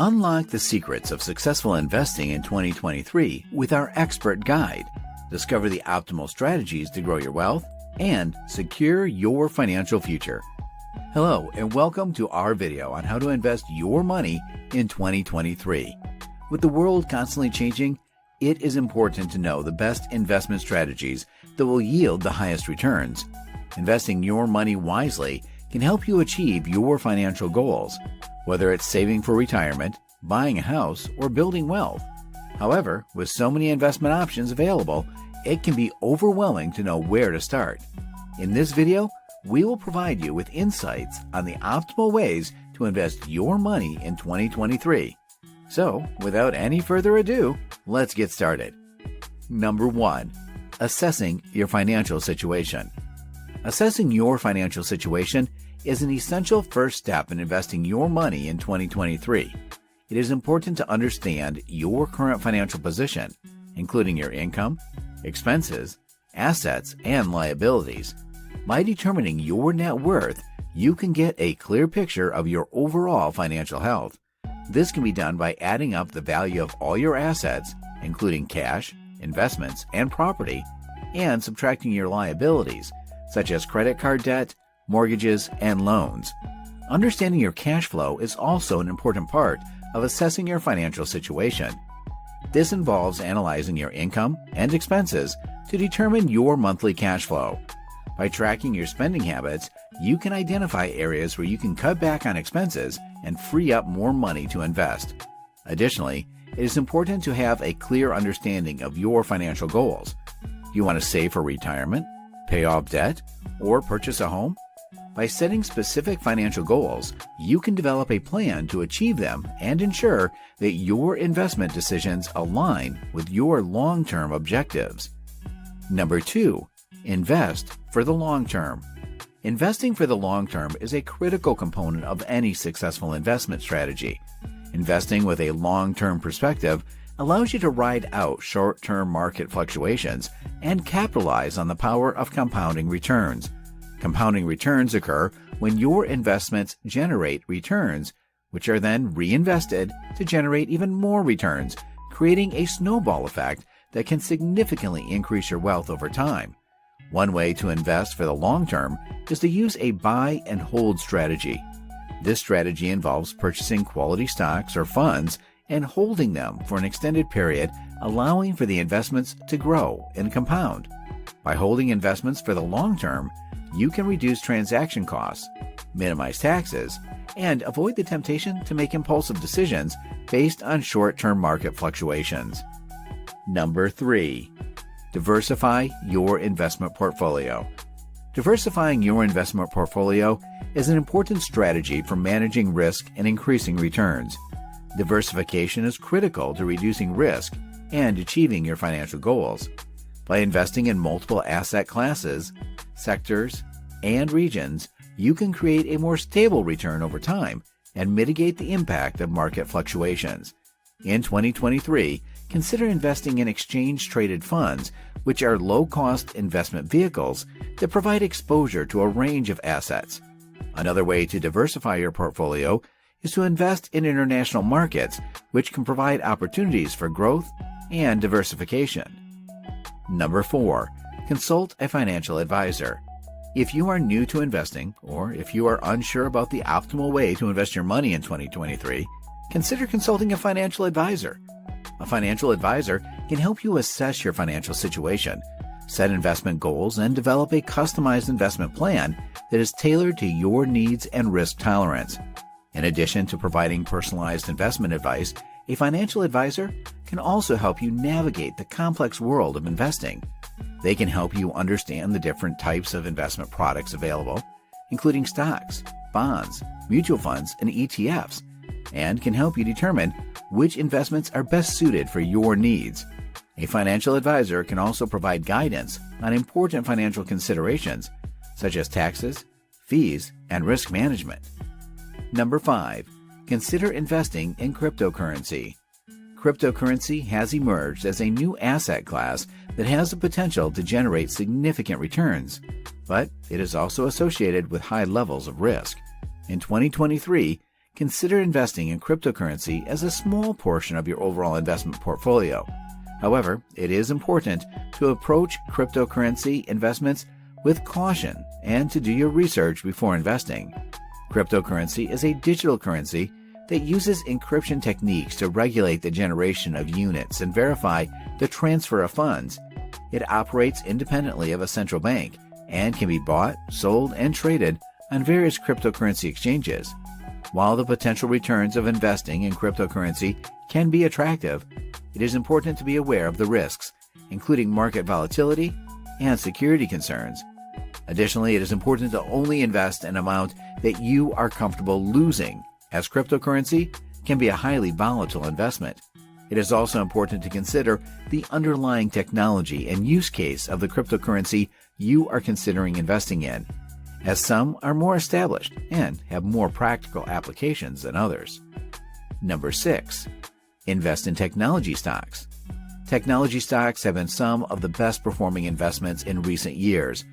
Unlock the secrets of successful investing in 2023 with our expert guide. Discover the optimal strategies to grow your wealth and secure your financial future. Hello and welcome to our video on how to invest your money in 2023. With the world constantly changing, it is important to know the best investment strategies that will yield the highest returns. Investing your money wisely can help you achieve your financial goals, whether it's saving for retirement, buying a house, or building wealth. However, with so many investment options available, it can be overwhelming to know where to start. In this video, we will provide you with insights on the optimal ways to invest your money in 2023. So, without any further ado, let's get started. Number 1. Assessing your financial situation. Assessing your financial situation is an essential first step in investing your money in 2023. It is important to understand your current financial position, including your income, expenses, assets, and liabilities. By determining your net worth, you can get a clear picture of your overall financial health. This can be done by adding up the value of all your assets, including cash, investments, and property, and subtracting your liabilities, such as credit card debt, mortgages, and loans. Understanding your cash flow is also an important part of assessing your financial situation. This involves analyzing your income and expenses to determine your monthly cash flow. By tracking your spending habits, you can identify areas where you can cut back on expenses and free up more money to invest. Additionally, it is important to have a clear understanding of your financial goals. Do you want to save for retirement, pay off debt, or purchase a home? By setting specific financial goals, you can develop a plan to achieve them and ensure that your investment decisions align with your long-term objectives. Number 2. Invest for the long term. Investing for the long term is a critical component of any successful investment strategy. Investing with a long-term perspective allows you to ride out short-term market fluctuations and capitalize on the power of compounding returns. Compounding returns occur when your investments generate returns, which are then reinvested to generate even more returns, creating a snowball effect that can significantly increase your wealth over time. One way to invest for the long term is to use a buy and hold strategy. This strategy involves purchasing quality stocks or funds and holding them for an extended period, allowing for the investments to grow and compound. By holding investments for the long term, you can reduce transaction costs, minimize taxes, and avoid the temptation to make impulsive decisions based on short-term market fluctuations. Number 3. Diversify your investment portfolio. Diversifying your investment portfolio is an important strategy for managing risk and increasing returns. Diversification is critical to reducing risk and achieving your financial goals. By investing in multiple asset classes, sectors, and regions, you can create a more stable return over time and mitigate the impact of market fluctuations. In 2023, consider investing in exchange-traded funds, which are low-cost investment vehicles that provide exposure to a range of assets. Another way to diversify your portfolio is to invest in international markets, which can provide opportunities for growth and diversification. Number 4. Consult a financial advisor. If you are new to investing, or if you are unsure about the optimal way to invest your money in 2023, consider consulting a financial advisor. A financial advisor can help you assess your financial situation, set investment goals, and develop a customized investment plan that is tailored to your needs and risk tolerance. In addition to providing personalized investment advice, a financial advisor can also help you navigate the complex world of investing. They can help you understand the different types of investment products available, including stocks, bonds, mutual funds, and ETFs, and can help you determine which investments are best suited for your needs. A financial advisor can also provide guidance on important financial considerations, such as taxes, fees, and risk management. Number 5. Consider investing in cryptocurrency. Cryptocurrency has emerged as a new asset class that has the potential to generate significant returns, but it is also associated with high levels of risk. In 2023, consider investing in cryptocurrency as a small portion of your overall investment portfolio. However, it is important to approach cryptocurrency investments with caution and to do your research before investing. Cryptocurrency is a digital currency that uses encryption techniques to regulate the generation of units and verify the transfer of funds. It operates independently of a central bank and can be bought, sold, and traded on various cryptocurrency exchanges. While the potential returns of investing in cryptocurrency can be attractive, it is important to be aware of the risks, including market volatility and security concerns. Additionally, it is important to only invest an amount that you are comfortable losing, as cryptocurrency can be a highly volatile investment. It is also important to consider the underlying technology and use case of the cryptocurrency you are considering investing in, as some are more established and have more practical applications than others. Number 6. Invest in technology stocks. Technology stocks have been some of the best performing investments in recent years.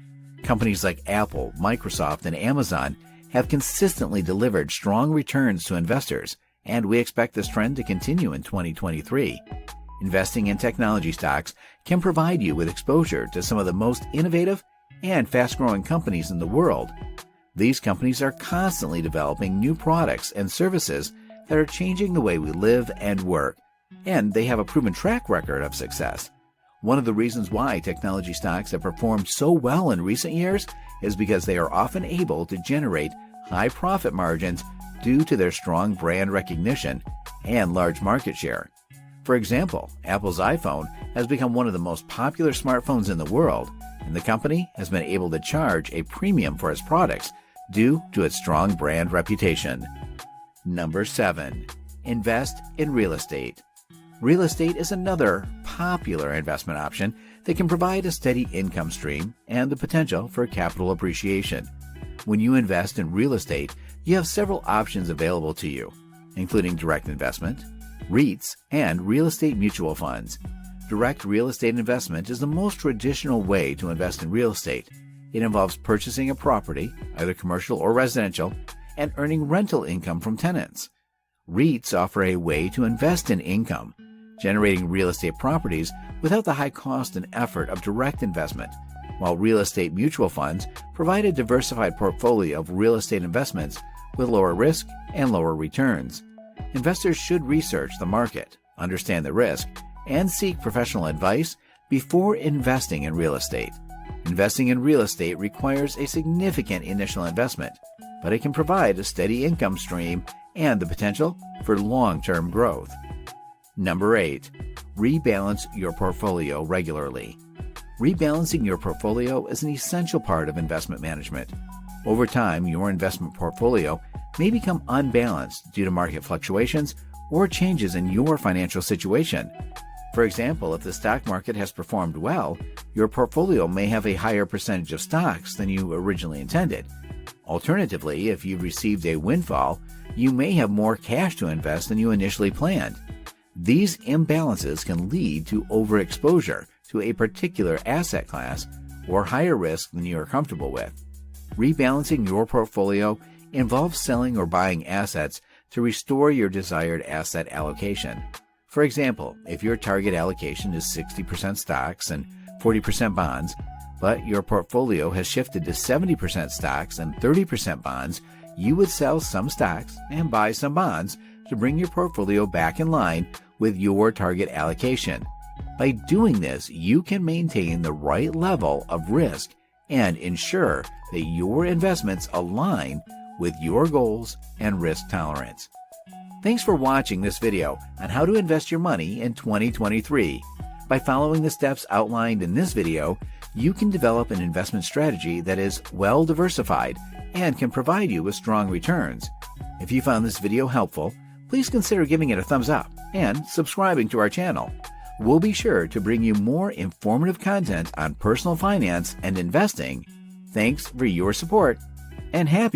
Companies like Apple, Microsoft, and Amazon have consistently delivered strong returns to investors, and we expect this trend to continue in 2023. Investing in technology stocks can provide you with exposure to some of the most innovative and fast-growing companies in the world. These companies are constantly developing new products and services that are changing the way we live and work, and they have a proven track record of success. One of the reasons why technology stocks have performed so well in recent years is because they are often able to generate high profit margins due to their strong brand recognition and large market share. For example, Apple's iPhone has become one of the most popular smartphones in the world, and the company has been able to charge a premium for its products due to its strong brand reputation. Number 7. Invest in real estate. Real estate is another popular investment option that can provide a steady income stream and the potential for capital appreciation. When you invest in real estate, you have several options available to you, including direct investment, REITs, and real estate mutual funds. Direct real estate investment is the most traditional way to invest in real estate. It involves purchasing a property, either commercial or residential, and earning rental income from tenants. REITs offer a way to invest in income, generating real estate properties without the high cost and effort of direct investment, while real estate mutual funds provide a diversified portfolio of real estate investments with lower risk and lower returns. Investors should research the market, understand the risk, and seek professional advice before investing in real estate. Investing in real estate requires a significant initial investment, but it can provide a steady income stream and the potential for long-term growth. Number 8. Rebalance your portfolio regularly. Rebalancing your portfolio is an essential part of investment management. Over time, your investment portfolio may become unbalanced due to market fluctuations or changes in your financial situation. For example, if the stock market has performed well, your portfolio may have a higher percentage of stocks than you originally intended. Alternatively, if you've received a windfall, you may have more cash to invest than you initially planned. These imbalances can lead to overexposure to a particular asset class or higher risk than you are comfortable with. Rebalancing your portfolio involves selling or buying assets to restore your desired asset allocation. For example, if your target allocation is 60% stocks and 40% bonds, but your portfolio has shifted to 70% stocks and 30% bonds, you would sell some stocks and buy some bonds to bring your portfolio back in line with your target allocation. By doing this, you can maintain the right level of risk and ensure that your investments align with your goals and risk tolerance. Thanks for watching this video on how to invest your money in 2023. By following the steps outlined in this video, you can develop an investment strategy that is well diversified and can provide you with strong returns. If you found this video helpful, please consider giving it a thumbs up and subscribing to our channel. We'll be sure to bring you more informative content on personal finance and investing. Thanks for your support, and happy